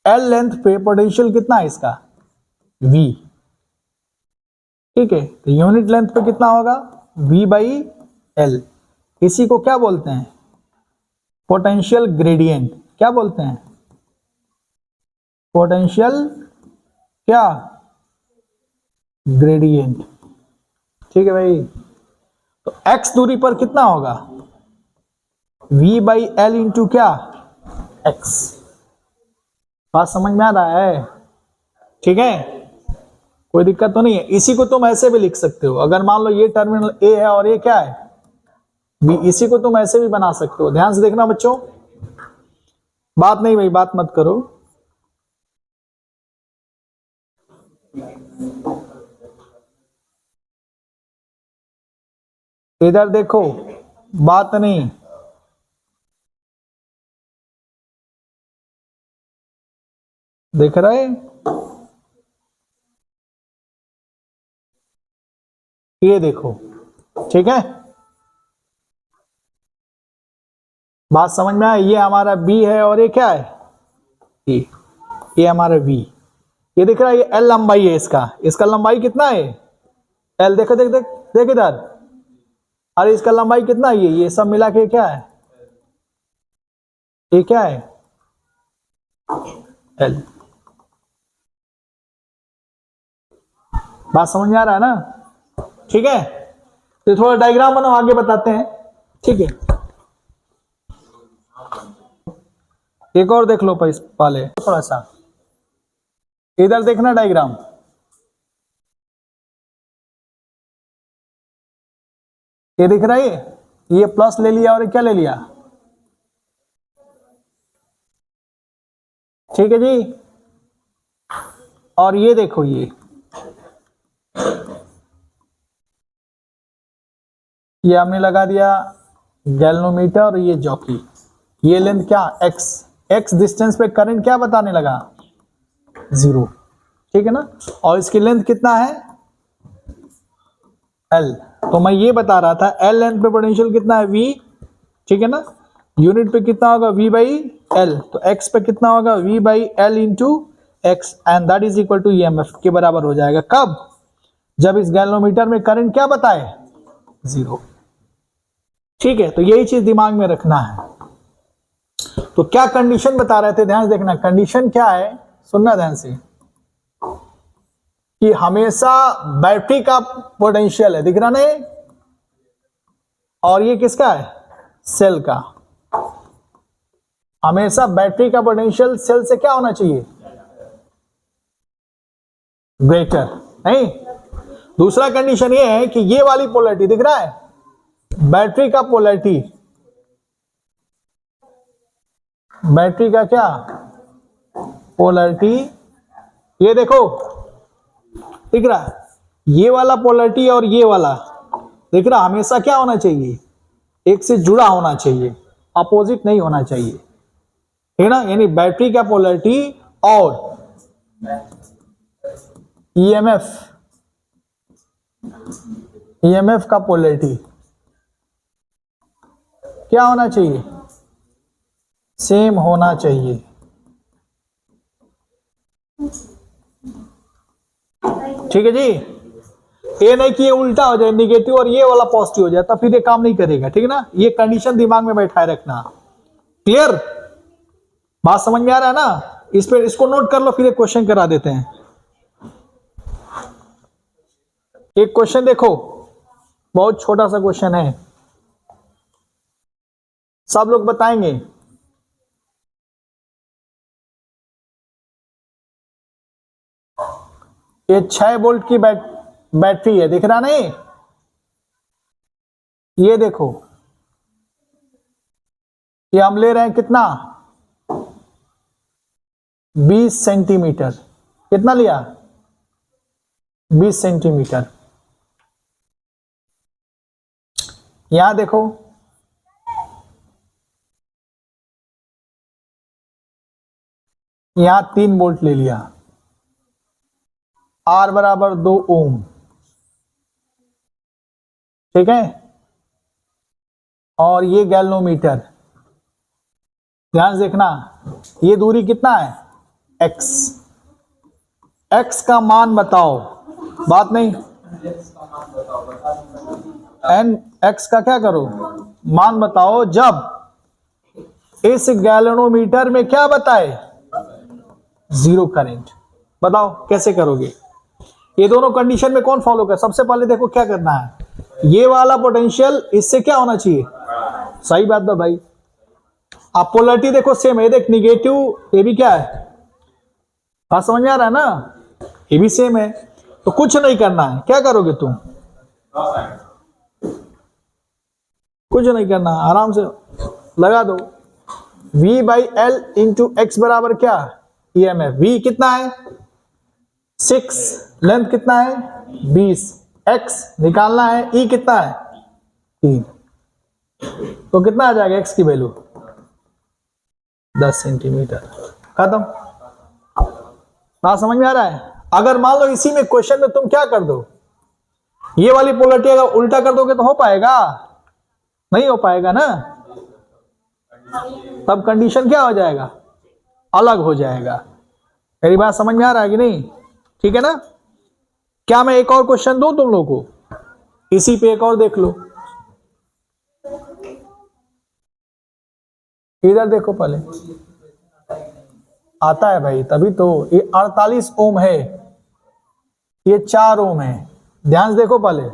Speaker 1: L लेंथ पे पोटेंशियल कितना है इसका? V, ठीक है। तो यूनिट लेंथ पे कितना होगा? V by L। इसी को क्या बोलते हैं? Potential gradient. क्या बोलते हैं? पोटेंशियल क्या? ग्रेडियंट, ठीक है भाई। तो x दूरी पर कितना होगा? V बाई L इंटू क्या? x। बात समझ में आ रहा है? ठीक है, कोई दिक्कत तो नहीं है। इसी को तुम ऐसे भी लिख सकते हो, अगर मान लो ये टर्मिनल A है और ये क्या है? B। इसी को तुम ऐसे भी बना सकते हो। ध्यान से देखना बच्चों, बात नहीं भाई, बात मत करो। इधर देखो, बात नहीं। देख रहे? ये देखो, ठीक है। बात समझ में आया? ये हमारा B है और ये क्या है? ये हमारा V। ये दिख रहा है, ये L लंबाई है इसका। इसका लंबाई कितना है? L। देखो देख देख देख इधर। अरे इसका लंबाई कितना है? ये सब मिला के क्या है? ये क्या है? L। बात समझ में आ रहा है ना? ठीक है, तो थोड़ा डायग्राम बनाओ, आगे बताते हैं, ठीक है। एक और देख लो पहले थोड़ा सा, इधर देखना डायग्राम। ये दिख रहा है? ये प्लस ले लिया और क्या ले लिया? ठीक है जी। और ये देखो, ये हमने लगा दिया गैल्वेनोमीटर और ये जॉकी। ये लेंथ क्या? x डिस्टेंस पे करंट क्या बताने लगा? 0, ठीक है ना। और इसकी लेंथ कितना है? L। तो मैं ये बता रहा था L लेंथ पे पोटेंशियल कितना है? V, ठीक है ना। यूनिट पे कितना होगा? V by L। तो x पे कितना होगा? V by L into x, and that is equal to EMF के बराबर हो जाएगा। कब? जब इस गैल्वेनोमीटर में करंट क्या बताए? 0, ठीक है। तो यही चीज दिमाग में रखना है। तो क्या कंडीशन बता रहे थे? ध्यान से देखना, कंडीशन क्या है, सुनना ध्यान से, कि हमेशा बैटरी का पोटेंशियल है, दिख रहा नहीं? और ये किसका है? सेल का। हमेशा बैटरी का पोटेंशियल सेल से क्या होना चाहिए? ग्रेटर, नहीं। दूसरा कंडीशन ये है कि ये वाली पोलैरिटी दिख रहा है, बैटरी का पोलैरिटी, बैटरी का क्या? पोलैरिटी। ये देखो दिख रहा है, ये वाला पोलैरिटी और ये वाला दिख रहा, हमेशा क्या होना चाहिए? एक से जुड़ा होना चाहिए, अपोजिट नहीं होना चाहिए, है ना। यानी बैटरी का पोलैरिटी और ईएमएफ का पोलैरिटी क्या होना चाहिए, सेम होना चाहिए। ठीक है जी, ये नहीं कि ये उल्टा हो जाए निगेटिव और ये वाला पॉजिटिव हो जाए, तब फिर ये काम नहीं करेगा। ठीक है ना, ये कंडीशन दिमाग में बैठाए रखना। क्लियर, बात समझ में आ रहा है ना? इस पे इसको नोट कर लो, फिर एक क्वेश्चन करा देते हैं। एक क्वेश्चन देखो, बहुत छोटा सा क्वेश्चन है, सब लोग बताएंगे। ये 6 वोल्ट की बैटरी है, दिख रहा नहीं? ये देखो, ये हम ले रहे हैं कितना, 20 सेंटीमीटर। कितना लिया, 20 सेंटीमीटर। यहां देखो, यहां 3 वोल्ट ले लिया, R बराबर 2 ओम। ठीक है, और ये गैल्वेनोमीटर, ध्यान से देखना, ये दूरी कितना है, x। x का मान बताओ, बात नहीं, n x का क्या करो, मान बताओ, जब इस गैल्वेनोमीटर में क्या बताए, 0 करंट। बताओ कैसे करोगे? ये दोनों कंडीशन में कौन फॉलो कर, सबसे पहले देखो क्या करना है, ये वाला पोटेंशियल इससे क्या होना चाहिए, सही बात है भाई। आप पोलरिटी देखो सेम है, देख निगेटिव, ये भी क्या है, बात समझ में आ रहा है ना, ये भी सेम है। तो कुछ नहीं करना है, क्या करोगे तुम, कुछ नहीं करना, आराम से लगा दो, V by L into x बराबर क्या, EMF। V कितना है, 6, लेंथ कितना है, 20, x निकालना है, E कितना है, 3। तो कितना आ जाएगा x की वैल्यू, 10 सेंटीमीटर। खत्म, बात समझ में आ रहा है? अगर मान लो इसी में क्वेश्चन में तुम क्या कर दो, ये वाली पोलरिटी अगर उल्टा कर दोगे तो हो पाएगा, नहीं हो पाएगा ना, तब कंडीशन क्या हो जाएगा, अलग हो जाएगा। मेरी बात समझ में आ रहा है कि नहीं? ठीक है ना? क्या मैं एक और क्वेश्चन दूं तुम लोगों को, इसी पे एक और देख लो, इधर देखो पहले, आता है भाई तभी तो। ये 48 ओम है, ये 4 ओम है, ध्यान से देखो पहले,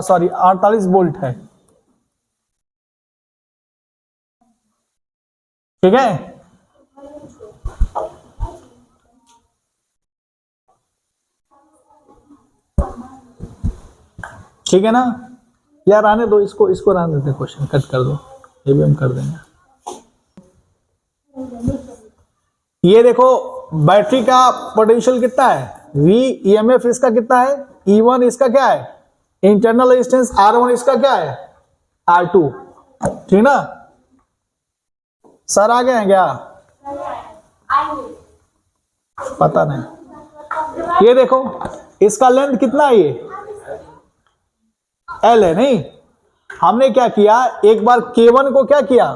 Speaker 1: सॉरी 48 वोल्ट है। ठीक है, ठीक है ना यार, आने दो इसको, इसको रहने देते, क्वेश्चन कट कर दो, ये भी हम कर देंगे। ये देखो बैटरी का पोटेंशियल कितना है, V, EMF इसका कितना है, E1 इसका क्या है, इंटरनल रेजिस्टेंस R1 इसका क्या है, R2। ठीक ना, सर आ गए हैं क्या, पता नहीं। ये देखो इसका लेंथ कितना है, ये L है, नहीं? हमने क्या किया, एक बार K1 को क्या किया,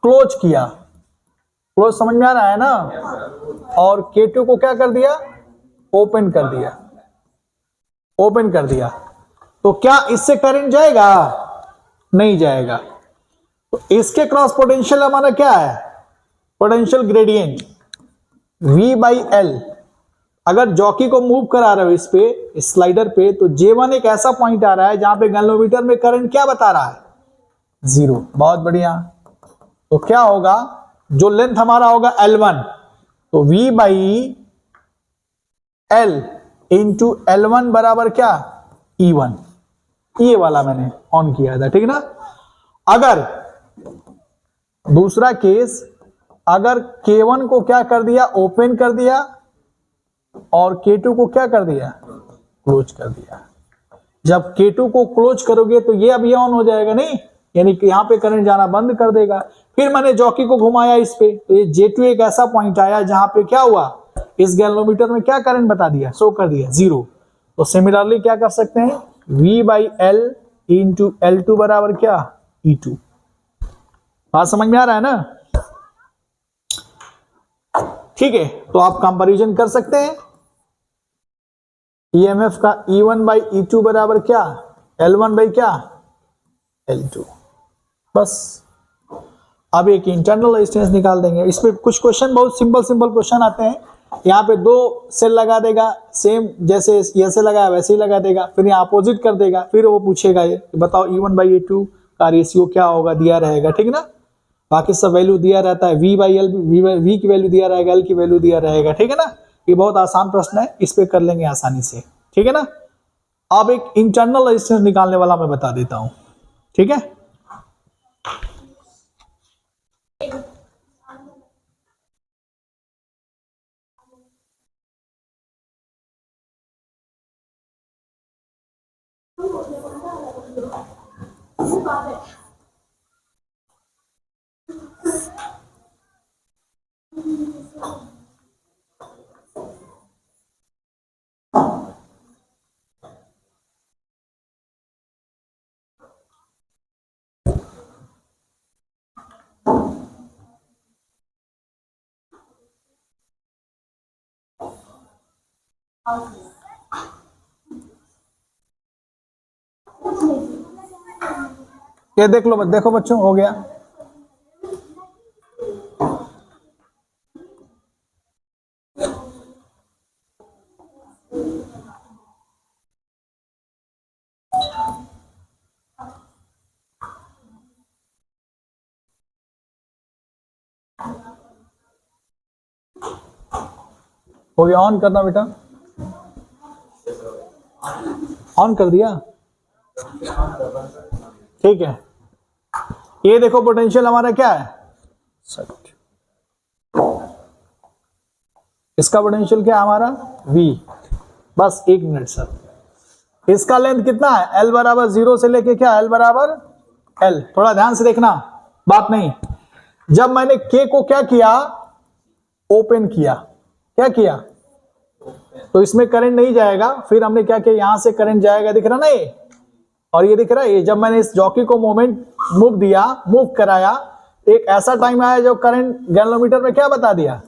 Speaker 1: क्लोज किया, क्लोज समझ में आ रहा है ना, और K2 को क्या कर दिया, ओपन कर दिया, ओपन कर दिया। तो क्या इससे करंट जाएगा, नहीं जाएगा। तो इसके क्रॉस पोटेंशियल हमारा क्या है, potential gradient V by L. अगर जॉकी को मूव करा रहे हो इस पे, इस स्लाइडर पे, तो J1 एक ऐसा पॉइंट आ रहा है जहां पे गैल्वेनोमीटर में करंट क्या बता रहा है, 0। बहुत बढ़िया। तो क्या होगा, जो लेंथ हमारा होगा L1, तो V by L into L1 बराबर क्या, E1। ये वाला मैंने ऑन किया था, ठीक है ना। अगर दूसरा केस, अगर K1 को क्या कर दिया, ओपन कर दिया, और K2 को क्या कर दिया, क्लोज कर दिया। जब K2 को क्लोज करोगे तो ये अब ये ऑन हो जाएगा, नहीं, यानी कि यहां पे करंट जाना बंद कर देगा। फिर मैंने जॉकी को घुमाया इस पे, तो ये J2 एक ऐसा पॉइंट आया जहां पे क्या हुआ, इस गैल्वेनोमीटर में क्या करंट बता दिया, शो कर दिया, 0। तो सिमिलरली क्या कर सकते हैं, V by L into L2 बराबर क्या, E2। बात समझ में आ रहा है ना? ठीक है, तो आप कंपैरिजन कर सकते हैं ईएमएफ का E1 बाई E2 बराबर क्या, L1 बाई क्या, L2। बस अब एक इंटरनल रेजिस्टेंस निकाल देंगे। इसमें कुछ क्वेश्चन बहुत सिंपल क्वेश्चन आते हैं। यहाँ पे 2 सेल लगा देगा, सेम जैसे ऐसे लगाया वैसे ही लगा देगा, फिर यहाँ अपोजिट कर देगा, फिर वो पूछेगा ये बताओ E1 बाई E2 का रेशियो क्या होगा, दिया रहेगा, ठीक ना। बाकी सब वैल्यू दिया रहता है, V बाई एल, V की वैल्यू दिया रहेगा, L की वैल्यू दिया रहेगा, ठीक है ना। ये बहुत आसान प्रश्न है, इस पे कर लेंगे आसानी से, ठीक है ना। अब एक इंटरनल रेजिस्टेंस निकालने वाला मैं बता देता हूं, ठीक है। ये देख लो, देखो बच्चों, हो गया। हो गया, ऑन करना बेटा, ऑन कर दिया, ठीक है। ये देखो पोटेंशियल हमारा क्या है, इसका पोटेंशियल क्या है हमारा, V। बस 1 मिनट सर, इसका लेंथ कितना है, L बराबर 0 से लेके क्या, L बराबर L। थोड़ा ध्यान से देखना, बात नहीं, जब मैंने K को क्या किया, ओपन किया, क्या किया, तो इसमें करंट नहीं जाएगा। फिर हमने क्या किया, यहां से करंट जाएगा, दिख रहा ना ये, और ये दिख रहा है ये। जब मैंने इस जॉकी को मोमेंट मूव दिया, मूव कराया, एक ऐसा टाइम आया जो करंट गैलोमीटर में क्या बता दिया,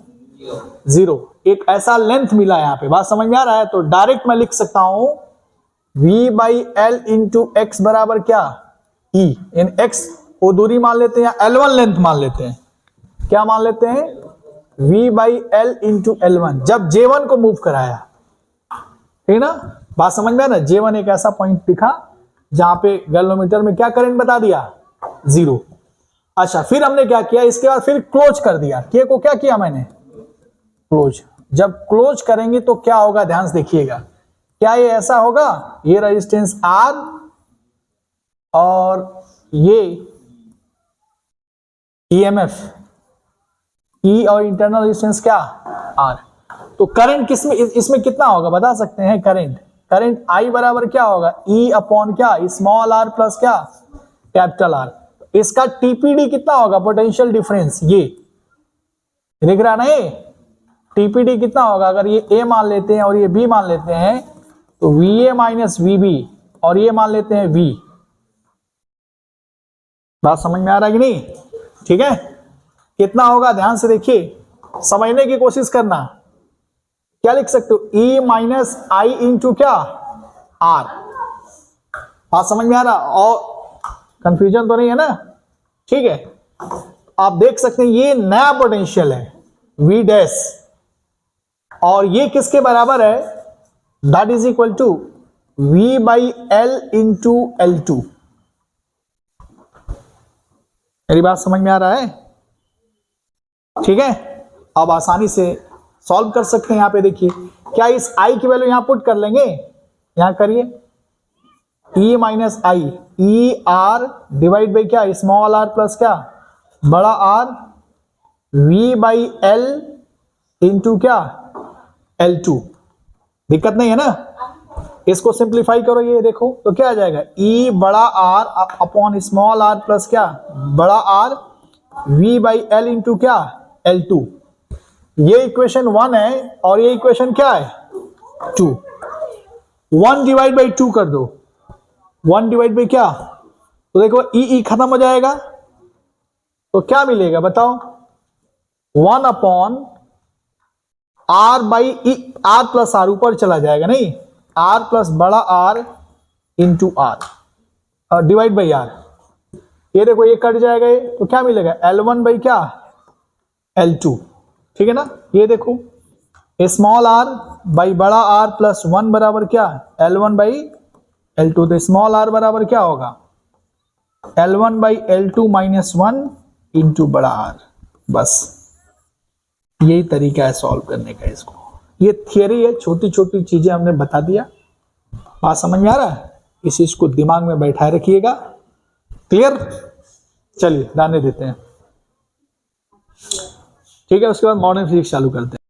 Speaker 1: 0। एक ऐसा लेंथ मिला यहाँ पे, बात समझ में आ रहा है। तो डायरेक्ट मैं लिख सकता हूं V by L into x बराबर क्या, E। इन x को दूरी मान लेते हैं, या L1 लेंथ मान लेते हैं, क्या मान लेते हैं, V by L into L1, जब J1 को मूव कराया, ठीक ना। बात समझ में आ रहा है। J1 एक ऐसा पॉइंट दिखा जहां पे गैलोमीटर में क्या करंट बता दिया, 0। अच्छा, फिर हमने क्या किया, इसके बाद फिर क्लोज कर दिया, K को क्या किया मैंने, क्लोज। जब क्लोज करेंगे तो क्या होगा, ध्यान से देखिएगा, क्या ये ऐसा होगा, ये रेजिस्टेंस R और ये EMF E और इंटरनल रेजिस्टेंस क्या, R। तो करंट किसमें, इसमें कितना होगा बता सकते हैं, करंट I बराबर क्या होगा, E अपॉन क्या, स्मॉल r प्लस क्या, कैपिटल R। इसका TPD कितना होगा, पोटेंशियल डिफरेंस, ये दिख रहा ना, ये TPD कितना होगा, अगर ये A मान लेते हैं और ये B मान लेते हैं, तो VA माइनस VB, और ये मान लेते हैं V। बात समझ में आ रहा है कि नहीं, ठीक है। कितना होगा, ध्यान से देखिए, समझने की कोशिश करना। क्या लिख सकते हो, E माइनस आई इंटू क्या, R। बात समझ में आ रहा, और कंफ्यूजन तो नहीं है ना, ठीक है। आप देख सकते हैं ये नया पोटेंशियल है V डैश, और ये किसके बराबर है, that is equal to V by L into L2। मेरी बात समझ में आ रहा है, ठीक है। अब आसानी से सॉल्व कर सकते हैं। यहां पे देखिए, क्या इस I की वैल्यू यहां पुट कर लेंगे, यहां करिए, E minus I, E R divide by क्या, स्मॉल r प्लस क्या, बड़ा R, V by L into क्या, L2। दिक्कत नहीं है ना, इसको सिंप्लीफाई करो, ये देखो तो क्या आ जाएगा, E बड़ा R upon small r plus क्या, बड़ा R, V by L into क्या, L2। ये इक्वेशन 1 है और ये इक्वेशन क्या है, 2। 1 डिवाइड बाई 2 कर दो, 1 डिवाइड बाई क्या, तो देखो ई खत्म हो जाएगा, तो क्या मिलेगा बताओ, 1 upon R by E, R plus R ऊपर चला जाएगा नहीं, आर प्लस बड़ा R into R divide by R, ये देखो ये कट जाएगा, ये तो क्या मिलेगा L1 बाई क्या L2, ठीक है ना। ये देखो स्मॉल आर बाई बड़ा आर प्लस 1 बराबर क्या L1 बाई L2, तो स्मॉल आर बराबर क्या होगा L1 by L2 minus 1 into बड़ा आर। बस यही तरीका है सॉल्व करने का इसको, ये थियरी है, छोटी छोटी चीजें हमने बता दिया, बात समझ में आ रहा है, इस चीज को दिमाग में बैठाए रखिएगा, क्लियर। चलिए रहने देते हैं, ठीक है, उसके बाद मॉडर्न फिजिक्स चालू करते हैं।